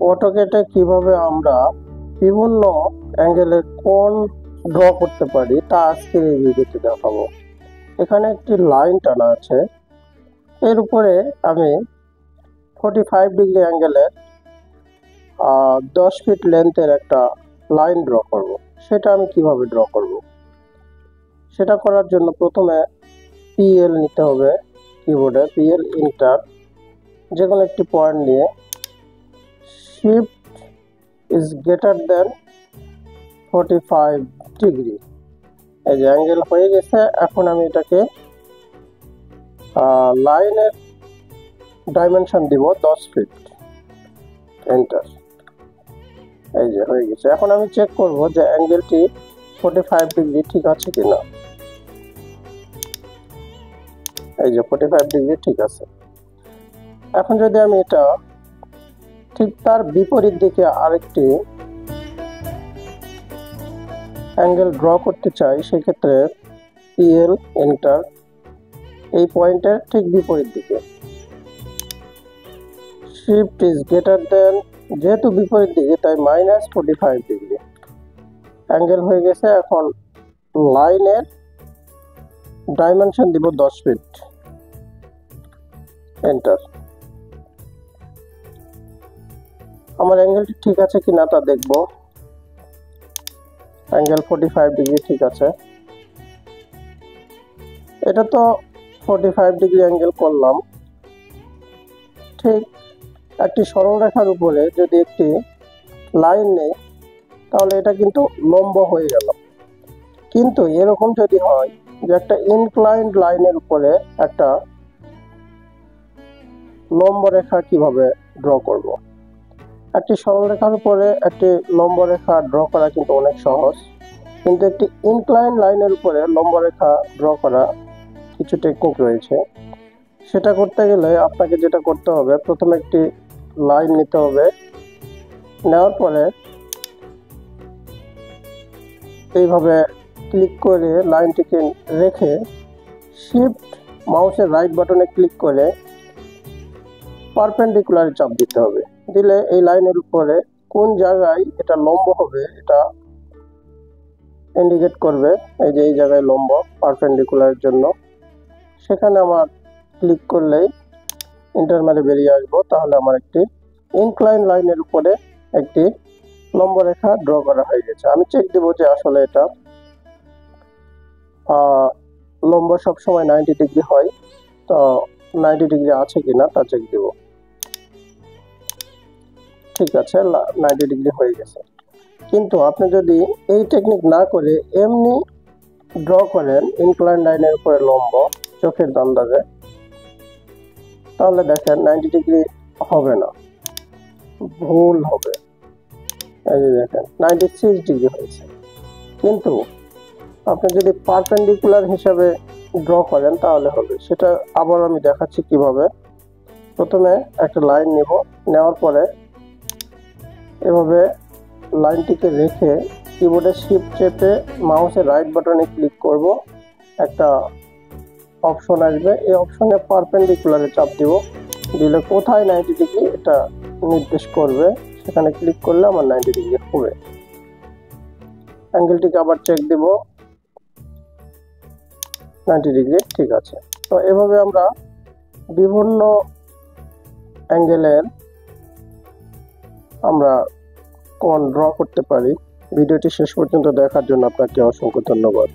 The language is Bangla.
অটোক্যাডে কিভাবে আমরা বিভিন্ন অ্যাঙ্গেলের কোণ ড্র করতে পারি তা আজকের এই ভিডিওতে দেখাবো। এখানে একটি লাইন টানা আছে, এর উপরে আমি 45 ডিগ্রি অ্যাঙ্গেলের 10 ফিট লেন্থের একটা লাইন ড্র করব। সেটা আমি কিভাবে ড্র করব, সেটা করার জন্য প্রথমে পিএল নিতে হবে। কিবোর্ডে পিএল ইন্টার যে কোনো একটি পয়েন্ট নিয়ে shift is greater than 45 degree, এই যে অ্যাঙ্গেল হয়ে গেছে। এখন আমি এটাকে লাইনের ডাইমেনশন দিব 10 ফিট, এন্টার। এই যে হয়ে গেছে। এখন আমি চেক করব যে অ্যাঙ্গেলটি 45 ডিগ্রি ঠিক আছে কিনা। এই যে 45 ডিগ্রি ঠিক আছে। এখন যদি আমি এটা ঠিক তার বিপরীত দিকে আরেকটি অ্যাঙ্গেল ড্র করতে চাই, সেক্ষেত্রে পিএল এন্টার, এই পয়েন্টের ঠিক বিপরীত দিকে শিফট ইজ গ্রেটার দেন, যেহেতু বিপরীত দিকে তাই -45 ডিগ্রি অ্যাঙ্গেল হয়ে গেছে। এখন লাইনের ডাইমেনশন দিব 10 ফিট, এন্টার। আমার অ্যাঙ্গেলটি ঠিক আছে কিনা তা দেখব। অ্যাঙ্গেল 45 ডিগ্রি ঠিক আছে। এটা তো 45 ডিগ্রি অ্যাঙ্গেল করলাম। ঠিক একটি সরলরেখার উপরে যদি একটি লাইন নেই তাহলে এটা কিন্তু লম্ব হয়ে গেল। কিন্তু এরকম যদি হয় যে একটা ইনক্লাইন্ড লাইনের উপরে একটা লম্ব রেখা কিভাবে ড্র করব। একটি সরলরেখার উপরে একটি লম্ব রেখা ড্র করা কিন্তু অনেক সহজ, কিন্তু একটি ইনক্লাইন্ড লাইনের উপরে লম্ব রেখা ড্র করা কিছু টেকনিক রয়েছে। সেটা করতে গেলে আপনাকে যেটা করতে হবে, প্রথমে একটি লাইন নিতে হবে। নেওয়ার পরে এইভাবে ক্লিক করে লাইনটিকে রেখে শিফট মাউসের রাইট বাটনে ক্লিক করে পারপেন্ডিকুলারে চাপ দিতে হবে। দিলে এই লাইনের উপরে কোন জায়গায় এটা লম্ব হবে এটা ইন্ডিকেট করবে। এই যে এই জায়গায় লম্ব পারপেন্ডিকুলারের জন্য, সেখানে আমার ক্লিক করলেই ইন্টার মেরে বেরিয়ে আসবো। তাহলে আমার একটি ইনক্লাইন লাইনের উপরে একটি লম্ব রেখা ড্র করা হয়ে গেছে। আমি চেক দেব যে আসলে এটা লম্ব সবসময় 90 ডিগ্রি হয়, তো 90 ডিগ্রি আছে কিনা তা চেক দেব। ঠিক আছে, 90 ডিগ্রি হয়ে গেছে। কিন্তু আপনি যদি এই টেকনিক না করে এমনি ড্র করেন ইনক্লাইন লাইনের উপরে লম্ব চোখের আন্দাজে, তাহলে দেখেন 90 ডিগ্রি হবে না, ভুল হবে। এই যে দেখেন 96 ডিগ্রি হয়েছে। কিন্তু আপনি যদি পারপেন্ডিকুলার হিসাবে ড্র করেন তাহলে হবে। সেটা আবার আমি দেখাচ্ছি কিভাবে। প্রথমে একটা লাইন নেব, নেওয়ার পরে এভাবে লাইনটিকে রেখে কিবোর্ডে শিফট চেপে মাউসের রাইট বাটনে ক্লিক করব। একটা অপশন আসবে, এই অপশনে পারপেন্ডিকুলারে চাপ দিব। দিলে কোথায় 90 ডিগ্রি এটা নির্দেশ করবে, সেখানে ক্লিক করলে আমার 90 ডিগ্রি হবে। অ্যাঙ্গেলটিকে আবার চেক দেব, 90 ডিগ্রি ঠিক আছে। তো এভাবে আমরা বিভিন্ন অ্যাঙ্গেলের আমরা কোণ ড্র করতে পারি। ভিডিওটি শেষ পর্যন্ত দেখার জন্য আপনাকে অসংখ্য ধন্যবাদ।